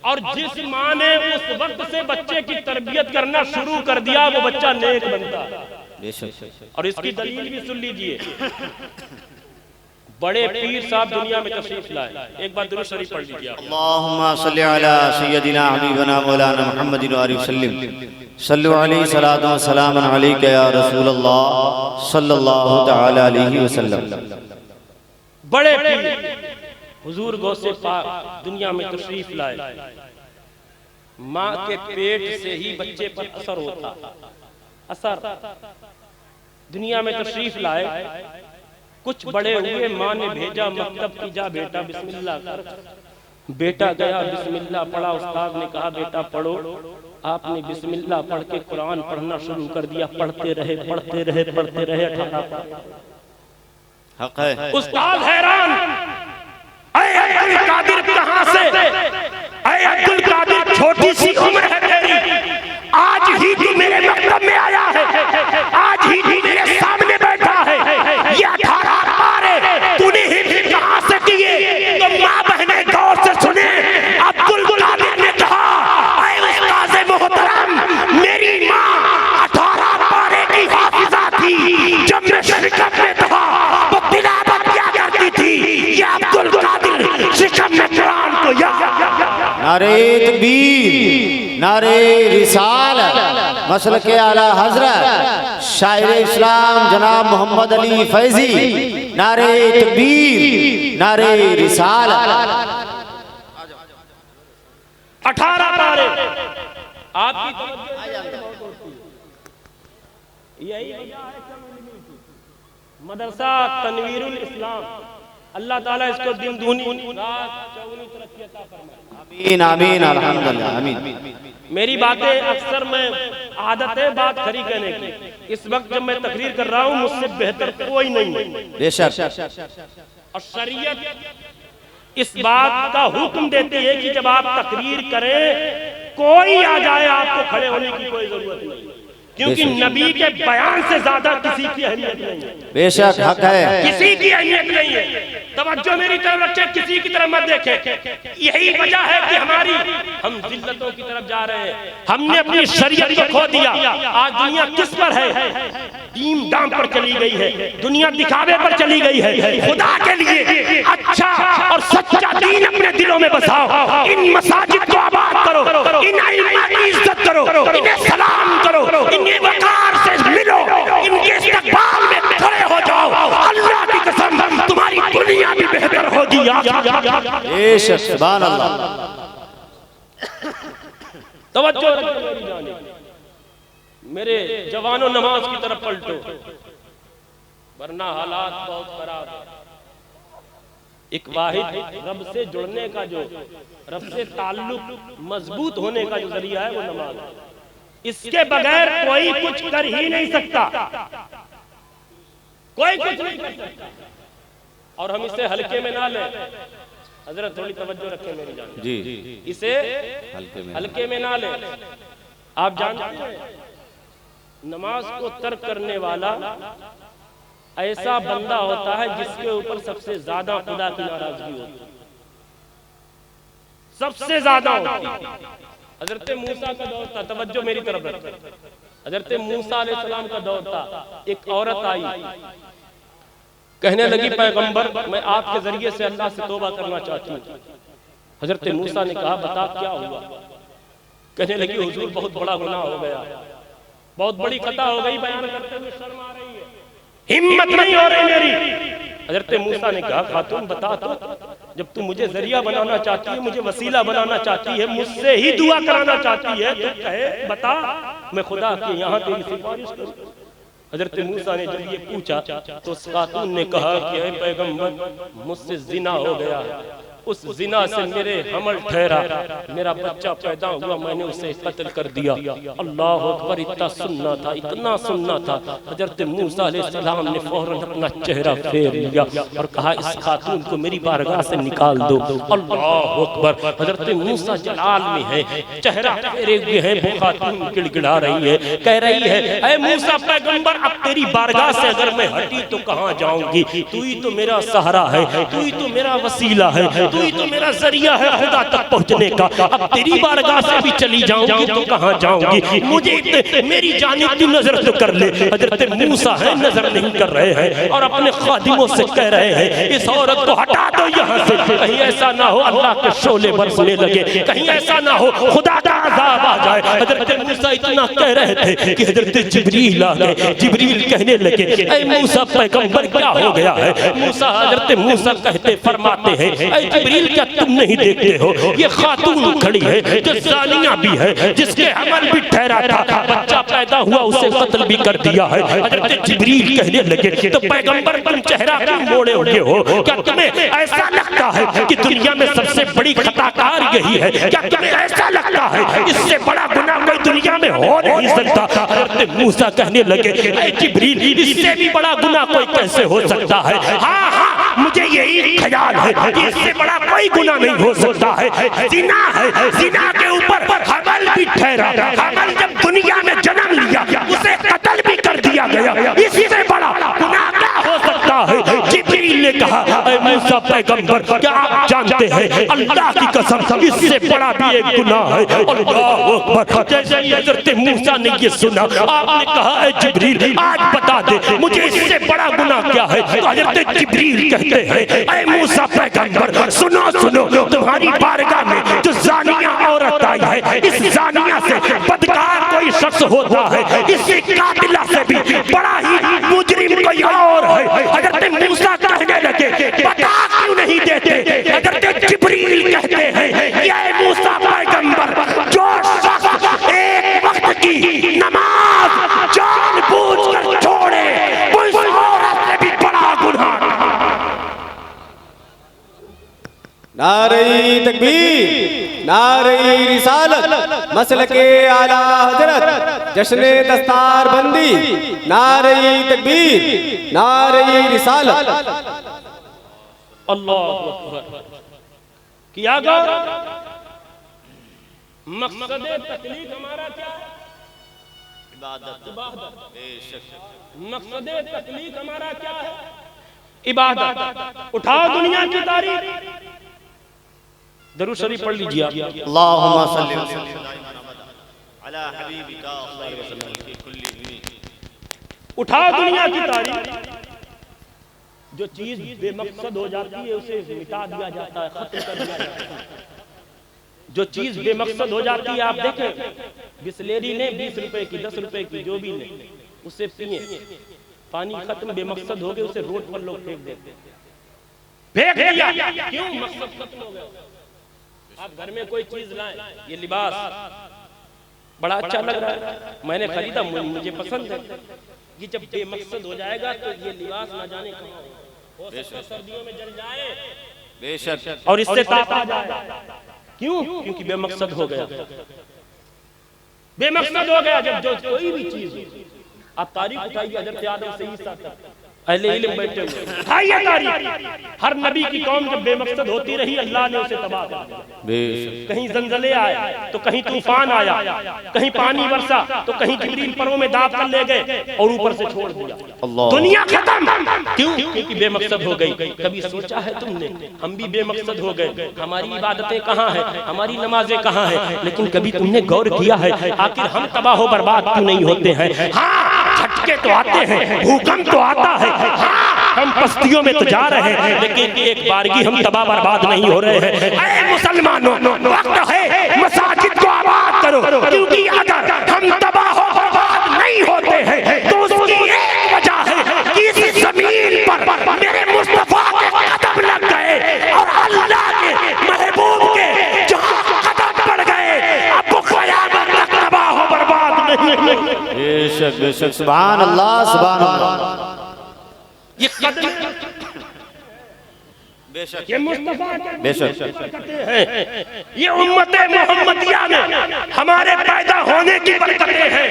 और जिस माँ ने उस वक्त से बच्चे की तरबियत करना शुरू कर दिया वो बच्चा नेक बनता है। बेशक। और इसकी दलील भी सुन लीजिए। बड़े पीर साहब दुनिया में तशरीफ लाए, एक बार दुरूद शरीफ पढ़ लीजिए। अल्लाहुम्मा सल्ली अला सय्यदिना हबीबना मौलाना मुहम्मदिन व आलिहि वसल्लम, सल्लु अलैहि सलातु व सलामुन अलैका या रसूलल्लाह सल्लल्लाहु तआला अलैहि वसल्लम। बड़े पीर हुजूर गौसे पाक दुनिया में तशरीफ लाए। माँ के पेट से ही बच्चे पर असर होता, असर। दुनिया में तशरीफ लाए कुछ बड़े हुए, माँ ने भेजा मकतब की जा बेटा बिस्मिल्लाह कर। बेटा गया, बिस्मिल्लाह पढ़ा। उस्ताद ने कहा बेटा पढ़ो। आपने बिस्मिल्लाह पढ़ के कुरान पढ़ना शुरू कर दिया। पढ़ते रहे पढ़ते रहे पढ़ते रहे 18 हक है। उस्ताद हैरान, अब्दुल कादिर कहां से? अब्दुल कादिर छोटी सी उम्र है तेरी, आज ही तू मेरे मकतब में आया है, आज ही तू मेरे सामने बैठा है। ये 18 पारे तूने हिफ्ज़ कहां से किए? तो माँ बहने गौर से सुने। अब्दुल कादिर ने कहा, उस्ताद मोहतरम, मेरी माँ 18 पारे की हाफिज़ा थी। जब मैं शिरकत में था वो तिलावत क्या करती थी? ये अब्दुल कादिर शिकम में कुरान को नारे तकबीर, नारे रिसालत, मसलक आला हजरत शायर इस्लाम जनाब मोहम्मद अली फैजी। नारे तकबीर, नारे रिसालत। 18 पारे आपकी यही वजह है मदरसा तनवीरुल इस्लाम। अल्लाह ताला इसको दिन दूनी रात चौगुनी तरक्की अता फरमाए। आमीन आमीन अल्हम्दुलिल्लाह आमीन। मेरी बातें अक्सर मैं आदत है बात खरी कहने की। इस वक्त जब मैं तकरीर कर रहा हूँ मुझसे बेहतर कोई नहीं है बेशक। और शरीयत इस बात का हुक्म देती है कि जब आप तकरीर करें कोई आ जाए आपको खड़े होने की कोई जरूरत नहीं, क्योंकि नबी के बयान से ज्यादा किसी की अहमियत नहीं है। बेशक हक है, किसी की अहमियत नहीं है। तवज्जो मेरी तरफ रखे, किसी की तरफ मत देखे। यही वजह है कि हम जिल्लतों की तरफ जा रहे हैं। हमने अपनी शरीयत को खो दिया। आज दुनिया किस पर है? दीम दाम पर चली गई है, दुनिया दिखावे पर चली गई है। खुदा के लिए अच्छा और सच्चा दीन अपने दिलों में बसाओ। इन मसाजिद को आबाद करो, इन आइम्मा की इज्जत करो, इन्हें सलाम करो, इन्हें वकार से मिलो, इनके इस्तकबाल में खड़े हो जाओ। अल्लाह की कसम तुम्हारी दुनिया भी बेहतर होगी। बेशक सुभान अल्लाह। तवज्जो रखो मेरी जाने, मेरे जवानों नमाज की तरफ पलटो, वरना हालात बहुत खराब है। एक वाहिद रब से जुड़ने का जो, रब से ताल्लुक मजबूत होने का जो जरिया है वो नमाज है। इसके बगैर कोई कुछ कर ही नहीं सकता, कोई कुछ नहीं कर सकता। और हम इसे हल्के में ना लें। हजरत थोड़ी तवज्जो रखें मेरी जान जी, इसे हल्के में ना लें। आप जानते हैं नमाज को तर्क करने वाला ऐसा बंदा होता है जिसके ऊपर सबसे ज्यादा खुदा की नाराजगी होती है, सबसे ज्यादा होती है। हजरत मूसा का दौर था, तवज्जो मेरी तरफ रखें। हजरत मूसा अलैहिस्सलाम का दौर था। एक औरत आई, कहने लगी पैगंबर मैं आपके जरिए से अल्लाह से तौबा करना चाहती हूँ। हजरत मूसा ने कहा बता क्या हुआ? कहने लगी हुजूर बहुत बड़ा गुनाह हो गया, बहुत बड़ी खता हो गई, भाई करते हुए शर्म आ रही है, हिम्मत नहीं हो रही मेरी। हजरत मूसा ने कहा खातून बता तो, जब तू मुझे जरिया बनाना चाहती है, मुझे वसीला बनाना चाहती है, मुझसे ही दुआ कराना चाहती है, तो कहे बता, मैं खुदा के यहाँ तेरी सिफारिश करूं। हजरत मूसा ने जब ये पूछा तो खातून ने कहा कि ऐ पैगंबर मुझसे जिना हो गया है, उस जिना से मेरे हमल ठहरा, मेरा बच्चा पैदा हुआ, मैंने उसे कत्ल कर दिया। अल्लाह अकबर, इतना सुनना था, इतना सुनना था। हजरत मूसा अलैहिस्सलाम ने फौरन अपना चेहरा फेर लिया और कहा इस खातून को मेरी बारगाह से निकाल दो। अल्लाह अकबर, हजरत मूसा जलाल में है, चेहरा फेरे हुए हैं, वो खातून गिड़गिड़ा रही है, कह रही है ऐ मूसा पैगंबर अब तेरी बारगाह से अगर मैं हटी तो कहाँ जाऊंगी? तू ही तो मेरा सहारा है, तू ही तो मेरा वसीला है, तू ही तो मेरा जरिया है खुदा तक पहुंचने का। अब तेरी बारगाह से भी चली जाऊंगी तो कहां जाऊंगी? मुझे मेरी जानिब तू नजर तो कर ले। हजरत मूसा है नजर नहीं कर रहे हैं और अपने खादिमों से कह रहे हैं इस औरत को हटा दो यहाँ से, कहीं ऐसा ना हो अल्लाह के शोले बरसने लगे, कहीं ऐसा ना हो खुदा का अज़ाब आ जाए। हजरत मूसा इतना कह रहे थे कि हजरत जिब्रील आ गए। जिब्रील कहने लगे ऐ मूसा पैगंबर क्या हो गया है? मूसा हजरत मूसा कहते फरमाते हैं जिब्रील क्या तुम नहीं देखते हो ये खातून खड़ी है जो जानिया भी है, जिसके हमल भी ठहरा था, बच्चा पैदा हुआ उसे कत्ल भी कर दिया है। हजरत जिब्रील कहने लगे तो पैगंबर तुम चेहरा क्यों मोड़े हुए हो? क्या तुम्हें ऐसा लगता है कि दुनिया में सबसे बड़ी खताकार यही है? क्या तुम्हें ऐसा लगता है इससे बड़ा गुनाह कोई दुनिया में हो नहीं सकता? हजरत मूसा कहने लगे ऐ जिब्रील इससे भी बड़ा गुनाह कोई कैसे हो सकता है? हाँ हाँ मुझे यही ख्याल है कि इससे बड़ा कोई गुनाह नहीं हो सकता है। जिना है, जिना के ऊपर हमल भी ठहरा, हमल जब दुनिया में जन्म लिया उसे कत्ल भी कर दिया गया, इससे बड़ा गुनाह क्या हो सकता है? जिब्रील ने कहा ऐ मूसा पैगंबर क्या आप जानते हैं अल्लाह की कसम इससे बड़ा भी एक गुनाह है। अल्लाह अकबर। जैसे हजरत मूसा ने ये सुना आपने कहा ऐ जिब्रील आज बता दे मुझे इससे बड़ा गुनाह क्या है? तो हजरत जिब्रील कहते हैं ऐ मूसा पैगंबर सुनो सुनो, तुम्हारी बारगाह में जो जानिया औरत आई है इस जानिया से बदकार कोई शख्स होता है इससे कातिला से भी बड़ा ही मुजरिम कोई और है। हजरत मूसा कहने लगे बता क्यों नहीं देते? हजरत जिब्रील कहते हैं ये मूसा पैगंबर जो शख्स एक वक्त की नमाज जानबूझकर छोड़े उस औरत से भी बड़ा गुनाह। नारे तकबीर, नारे रिसालत, मसलके आला हजरत, जश्न दस्तार बंदी, नारे तकबीर, नारे रिसालत। अल्लाह किया गया मकसद तकलीफ हमारा क्या है? इबादत। मकसद तकलीफ हमारा क्या है? इबादत। उठाओ दुनिया की तारीफ, दरूद शरीफ पढ़ लीजिए आप। अल्लाहुम्मा सल्ली अला हबीबिका उठाओ दुनिया की तारीफ। जो चीज बेमकसद हो जाती है उसे मिटा दिया जाता है, खत्म कर दिया जाता है। जो चीज बेमकसद हो जाती है आप देखें बिस्लेरी ने 20 रुपए की 10 रुपए की जो भी ले उससे पिए, पानी खत्म बेमकसद हो गए उसे रोड पर लोग फेंक देते, फेंक दिया क्यों? मकसद खत्म हो गया। आप घर में कोई चीज लाएं, ये लिबास बड़ा अच्छा लग रहा है मैंने खरीदा मुझे पसंद है, ये जब बेमकसद हो जाएगा तो ये लिबास ना जाने कहां हो सकता है सर्दियों में जल जाए बेशक और इससे ताप आ जाए। क्यों? क्योंकि बेमकसद हो गया, बेमकसद हो गया। जब जो कोई भी चीज आप तारीफ उठाइए हजरत आदम से ईसा तक अहले इल्म बैठे हुए उठाइए तारीफ। हर नबी की कौम जब बेमकसद होती रही अल्लाह ने उसे तबाह कर दिया। कहीं जंजले आए तो कहीं तूफान आया, कहीं पानी बरसा तो कहीं जिब्रील परों में दाब कर ले गए और ऊपर से छोड़ दिया, दुनिया खत्म। क्यों? क्योंकि बेमकसद हो गई। कभी सोचा है तुमने हम भी बेमकसद हो गए, हमारी इबादतें कहाँ है, हमारी नमाजें कहाँ है? लेकिन कभी तुमने गौर किया है आखिर हम तबाह हो बर्बाद क्यों नहीं होते हैं? हाँ झटके तो आते हैं, भूकंप तो आता है, हम पस्तियों में तो जा रहे हैं लेकिन एक बारगी हम तबाह बर्बाद नहीं हो रहे हैं। ऐ मुसलमानों वक्त है मसाजिद को आबाद करो, क्योंकि अगर हम तबाह हो बर्बाद नहीं होते हैं तो उसकी एक वजह है कि इस जमीन पर मेरे मुस्तफा के कदम लग गए और अल्लाह के महबूब के जहां कदम पड़ गए अब क़यामत तक तबाह हो बर्बाद नहीं। बेशक बेशक सुभान अल्लाह सुभान अल्लाह। ये कदम बेशक ये मुस्तफा बेशक हैं, ये उम्मत मोहम्मदिया में हमारे पैदा होने की बरकतें हैं,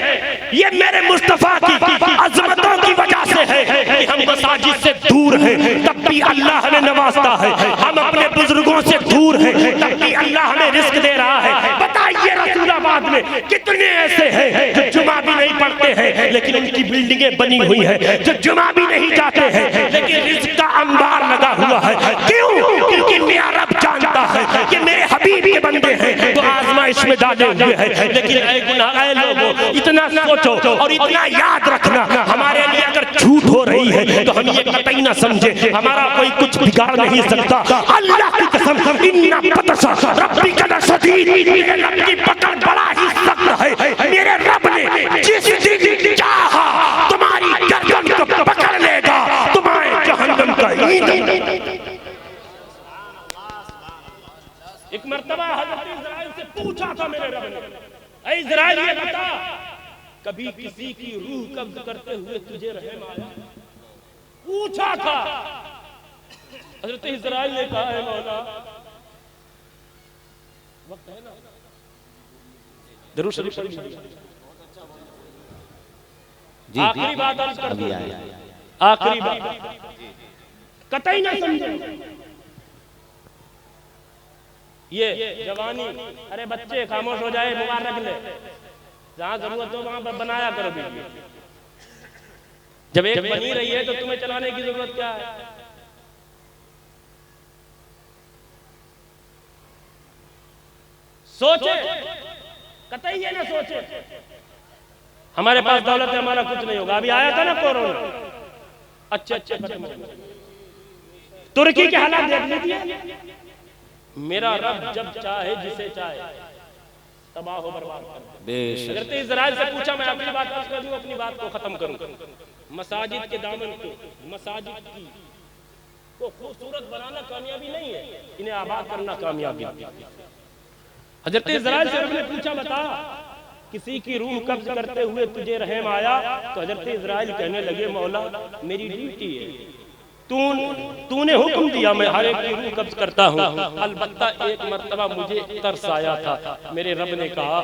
ये मेरे मुस्तफा की अजमतों की वजह से है कि हम मसाजिद से दूर हैं तब भी अल्लाह हमें नवाजता है, हम अपने बुजुर्गों से दूर हैं तब भी अल्लाह हमें रिस्क दे रहा है। बताइए रसूलाबाद में कितने ऐसे हैं जो जुमा भी नहीं पढ़ते हैं लेकिन उनकी बिल्डिंगें बनी हुई है, जो जुमा भी नहीं जाते हैं लेकिन रिस्क का अंबार लगा हुआ है। क्यों? क्योंकि मेरा रब जानता है कि मेरे हबीब के बंदे हैं तो आजमाइश में डाले हुए हैं। लेकिन ऐ गुनाहगार लोगों इतना सोचो और इतना याद रखना हमारे लिए अगर झूठ हो रही है तो हम ये कतई ना समझे हमारा कोई कुछ बिगाड़ नहीं सकता। अल्लाह की कसम इन्ना बतशा रब्बिका लशदीद, मेरे रब की पकड़ बड़ा ही सख्त है। मेरे रब ने जिस दिन चाहा तुम्हारी गर्दन को पकड़ लेगा, तुम्हारे जहन्नम का ईंधन। हजरत इस्राइल से पूछा था मेरे रब ने, ऐ इस्राइल ये बता, कभी किसी की रूह कब्ज करते हुए तुझे रहम आया? पूछा था। हजरत इस्राइल ने कहा है मौला, वक्त है ना, दरूद शरीफ पढ़ लीजिए। आखिरी बात अर्ज कर दिया, आखिरी बात कतई ना समझे ये जवानी। अरे बच्चे खामोश हो जाए, मोबाइल रख ले, जहां जरूरत हो वहां बनाया करो वीडियो। जब एक बनी रही है तो तुम्हें चलाने की जरूरत क्या है? सोचे, कतई ये ना सोचे हमारे पास दौलत है, हमारा कुछ नहीं होगा। अभी आया था ना कोरोना, अच्छे खत्म हो गए। तुर्की के हालात देख लीजिए। मेरा रब जब चाहे जिसे चाहे तबाह हो बर्बाद कर दे। अगर इस्राइल से पूछा, मैं अपनी बात कर दूं, अपनी बात को खत्म करूं। मसाजिद के दामन को, मसाजिद की को खूबसूरत बनाना कामयाबी नहीं है, इन्हें आबाद करना कामयाबी। हजरत इस्राइल से हमने पूछा, बता किसी की रूह कब्ज करते हुए तुझे रहम आया? तो हजरत इस्राइल कहने लगे, मौला मेरी ड्यूटी है, तूने हुक्म दिया, मैं हर एक की रूह कब्ज करता हूँ। अलबत्ता एक मर्तबा मुझे तरस आया था। मेरे रब ने कहा,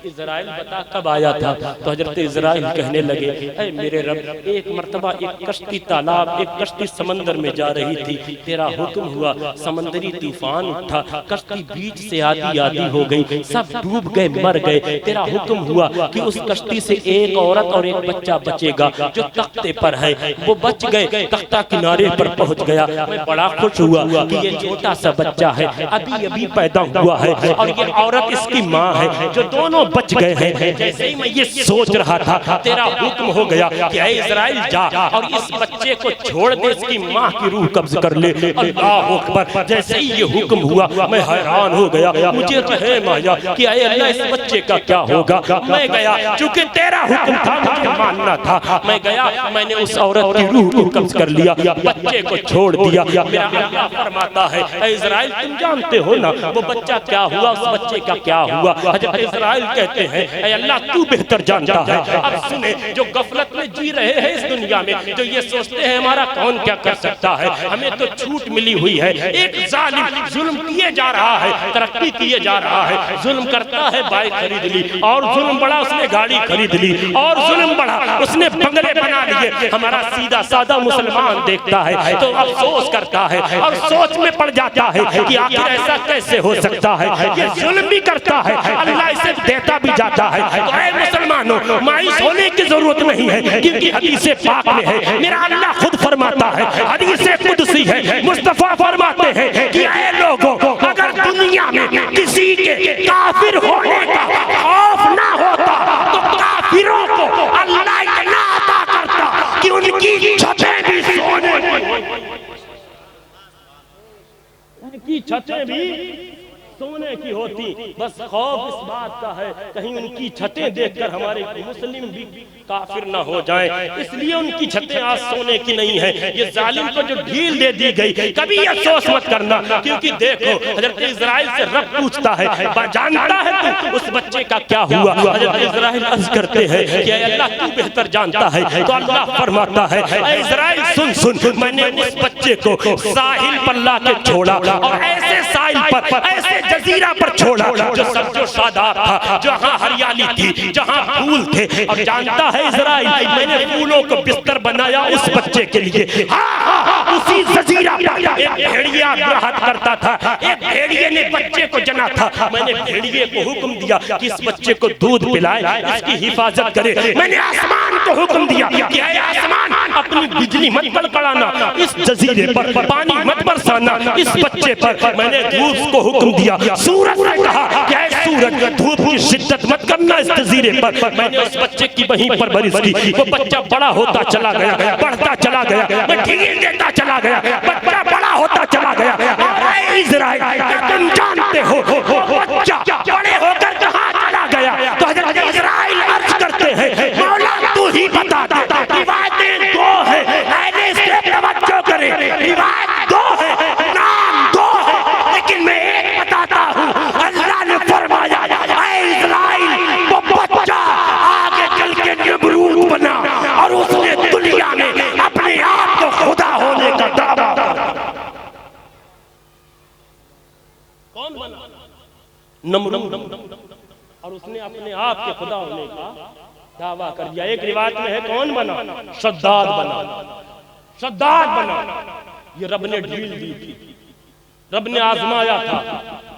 इज़राइल बता कब आया था? तो हजरत इज़राइल कहने लगे, ऐ मेरे रब, एक मर्तबा एक कश्ती तालाब, एक कश्ती समंदर में जा रही थी, तेरा हुक्म हुआ, समंदरी तूफान उठा, कश्ती बीच से आधी हो गई, सब डूब गए, मर गए। तेरा हुक्म हुआ कि उस कश्ती से एक औरत और एक बच्चा बचेगा, जो तख्ते पर है। वो बच गए, तख्ता किनारे पर पहुंच गया। मैं बड़ा खुश हुआ कि ये छोटा सा बच्चा है, अभी अभी पैदा हुआ है, और ये औरत इसकी माँ है, जो दोनों बच गए हैं। जैसे ही मैं ये सोच रहा था, तेरा हुक्म हो गया कि ऐ इज़राइल जा और इस बच्चे को छोड़ दे, इसकी माँ की रूह कब्ज कर ले। अल्लाह अकबर। जैसे ही ये हुक्म हुआ, मैं हैरान हो गया, मुझे रहम आया कि ऐ अल्लाह, इस बच्चे का क्या होगा? मैं गया, चूंकि तेरा हुक्म था, मुझे मानना था, मैं गया, मैंने उस औरत की रूह को कब्ज कर लिया, बच्चे को छोड़ दिया। मेरा अल्लाह फरमाता है, ऐ इज़राइल तुम जानते हो ना वो बच्चा क्या हुआ, उस बच्चे का क्या हुआ? हज़रत इज़राइल कहते हैं, ऐ अल्लाह तू बेहतर जानता है। अब सुने, जो गफलत में जी रहे हैं इस दुनिया में, जो ये सोचते हैं हमारा कौन क्या कर सकता है, हमें तो छूट मिली हुई है। एक जालिम जुल्म किए जा रहा है, तरक्की किए जा रहा है, जुल्म करता है, बाइक खरीद ली, और जुल्म बड़ा उसने गाड़ी खरीद ली, और जुल्म बड़ा उसने बंगले बना लिए। हमारा सीधा साधा मुसलमान देखता है तो अफसोस करता है, और सोच में पड़ जाता है कि आखिर ऐसा कैसे हो सकता है, ये जुल्म भी करता है, अल्लाह इसे देता भी जाता है। तो ऐ मुसलमानों, मायूस होने की जरूरत नहीं है, क्योंकि हदीस पाक में है, मेरा अल्लाह खुद फरमाता है, हदीस कुदसी है, मुस्तफा फरमाते हैं कि ऐ लोगों, अगर दुनिया में किसी के काफिर होने का खौफ ना होता तो काफिरों को अल्लाह इतना अता करता कि उनकी छतें भी सोने की छतें भी सोने की होती। बस खौफ इस बात का है, कहीं उनकी छतें देखकर हमारे मुस्लिम भी काफिर ना हो जाएं, इसलिए उनकी छतें आज सोने की नहीं है। ये जालिम को जो ढील दे दी गई, कभी अफसोस मत करना, क्योंकि देखो हजरत इज़राइल से रब पूछता है, जानता है तू उस बच्चे का क्या हुआ? हजरत इज़राइल अर्ज करते हैं कि अल्लाह तू बेहतर जानता है। तो अल्लाह फरमाता है, ऐ इज़राइल सुन, मैंने उस बच्चे को साहिल पर ला के छोड़ा, और ऐसे साहिल पर, ऐसे जजीरा पर छोड़ा जो सबसे शादाब था, जहाँ हरियाली थी, जहाँ फूल थे। और जानता है इज़राइल, मैंने फूलों को बिस्तर बनाया उस बच्चे के लिए। हाँ, उसी जजीरा पर एक भेड़िया राहत करता था, एक भेड़िए ने बच्चे को जना था। मैंने भेड़िए को हुक्म दिया कि इस बच्चे को दूध पिलाए, इसकी हिफाजत करे। मैंने आसमान को हुक्म दिया कि ऐ आसमान, अपनी बिजली मत कड़कड़ाना, इस जजीरे पर पानी मत बरसाना, इस बच्चे पर। मैंने धूप को हुक्म दिया, सूरज ने कहा कि ऐ सूरज, धूप की शिद्दत मत करना इस जजीरे पर। मैंने उस बच्चे की वहीं पर बारिश की, वो बच्चा बड़ा होता चला गया, बढ़ता चला गया, मैं ढील देता चला गया, बच्चा बड़ा होता चला गया। और इज़राइल, तुम जानते हो वो बच्चा बड़े होकर कहाँ चला गया? तो हज़रत इज़राइल अर्ज करते हैं, मौला तू ही बता दे। रिवायतें दो है, मैंने इसे तवज्जो करे, रिवायत दो है, नाम दो है, लेकिन मैं एक बताता हूँ, और उसने अपने आप के खुदा होने का दावा कर दिया। एक रिवायत में है कौन बना? शद्दाद बना। शद्दाद बना। ये रब ने ढील दी थी, रब ने आजमाया था,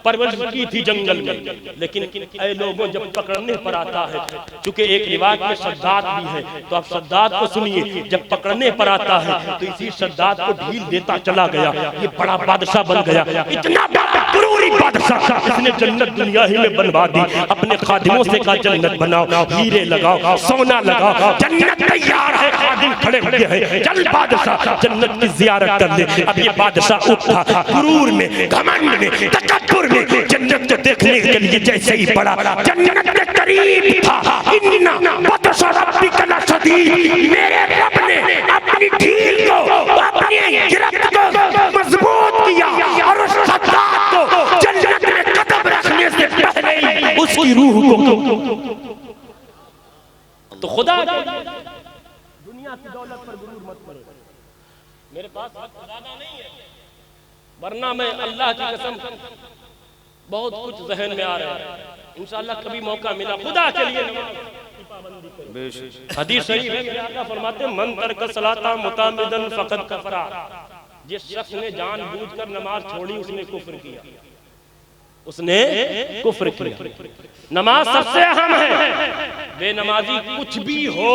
परवरिश की थी जंगल में। लेकिन ऐ लोगों जब पकड़ने पर आता है, चूंकि एक रिवायत में शद्दाद भी है, तो आप शद्दाद को सुनिए। जब पकड़ने पर आता है तो इसी शद्दाद को ढील देता चला गया। ये बड़ा बादशाह बन गया, इतना बड़ा गुरूरी बादशाह, इसने जन्नत दुनिया ही में बनवा दी। अपने खादिमों से कहा जन्नत बनाओ, हीरे लगाओ, सोना लगाओ, जन्नत तैयार है। खादिम खड़े हुए हैं, चल बादशाह जन्नत की जियारत कर ले। अब ये बादशाह उठा, गुरूर में, घमंड में, तकब्बुर में, जन्नत को देखने के लिए जैसे ही पड़ा, जन्नत के करीब था। इन्ना बतशा रब्बिका लशदीद, मेरे रब ने अपनी ढील को, अपनी गिरफ्त को मजबूत किया और उस शद्दाद को जन्नत में कदम रखने से पहले ही उसकी रूह को। तो खुदा दुनिया की दौलत पर गुरूर मत करो। मेरे पास वक्त ज्यादा नहीं है, वरना मैं अल्लाह की कसम बहुत कुछ जहन में आ रहा है। इंशाअल्लाह कभी मौका मिला खुदा के लिए हदीस शरीफ है, मेरे आका फरमाते हैं मन तरक सलाता मुतामिदन फकद कफरा। जिस शख्स ने जानबूझकर नमाज छोड़ी उसने कुफ्र किया, उसने कुफ्र किया। नमाज सबसे अहम है। बेनमाजी कुछ भी हो,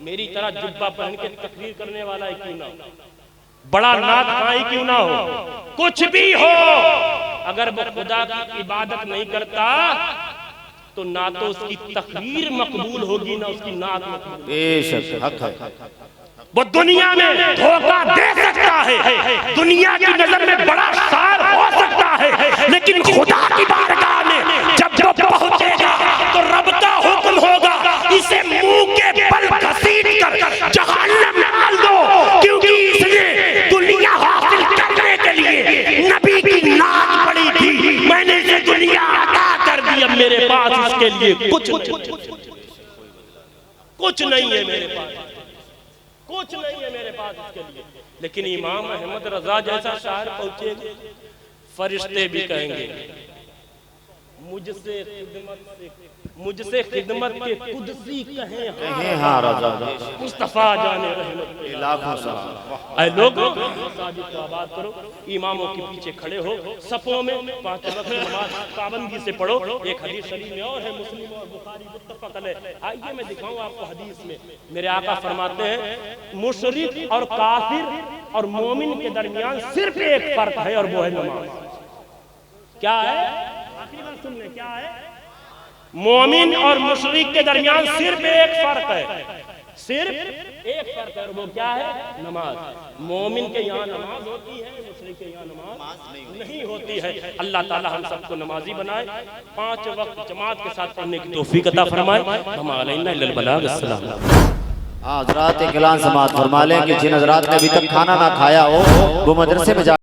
मेरी तरह जुब्बा पहन के तकरीर करने वाला है क्यों ना हो, बड़ा नात खाई क्यों ना हो, कुछ भी हो, अगर वो खुदा की इबादत नहीं करता तो ना तो उसकी तकरीर मकबूल होगी ना उसकी नात मकबूल। बेशक हक है। वो दुनिया में धोखा दे सकता है, दुनिया की नजर में बड़ा शायर हो सकता है, लेकिन खुदा की बारगाह में जब वो पहुंचेगा तो रब का हुक्म होगा, इसे मुंह के बल घसीट कर जहन्नम में डाल दो, क्योंकि इसने दुनिया हासिल करने के लिए नबी की नात पड़ी थी। मैंने इसे दुनिया अता कर दी, अब मेरे पास इसके लिए कुछ नहीं है, मेरे पास कुछ नहीं है मेरे पास इसके लिए। लेकिन इमाम अहमद रजा जैसा शायर पहुंचेगा, फरिश्ते भी कहेंगे मुझसे खिदमत के कुदसी कहें हाँ रजा, मुस्तफा जाने रहमत लाखों सलाम। ऐ लोगों साजिद को आबाद करो, इमामों के पीछे खड़े हो, सफों में 5 वक्त नमाज पाबंदी से पढ़ो। एक हदीस शरीफ में और है, मुस्लिम और बुखारी मुत्तफक अलैह। आइए मैं दिखाऊं आपको हदीस में, मेरे आका फरमाते हैं मुशरिक और काफिर और मोमिन के दरमियान सिर्फ एक फर्क है और वो है नमाज। क्या है? आखिरी बात सुन ले, क्या है? मोमिन और मुशरिक के दरमियान सिर्फ एक फर्क है, सिर्फ एक फर्क है और वो क्या है? नमाज। मोमिन के यहाँ नमाज होती है, मुशरिक के यहाँ नमाज नहीं होती है। अल्लाह ताला हम सबको नमाजी बनाए, 5 वक्त जमात के साथ पढ़ने की तौफीक अता फरमाए। हम अलैना इल्लल बलाग। अस्सलाम। हजरात कलाम समात फरमा लें कि जिन हजरात ने अभी तक खाना ना खाया हो वो मदरसे में जा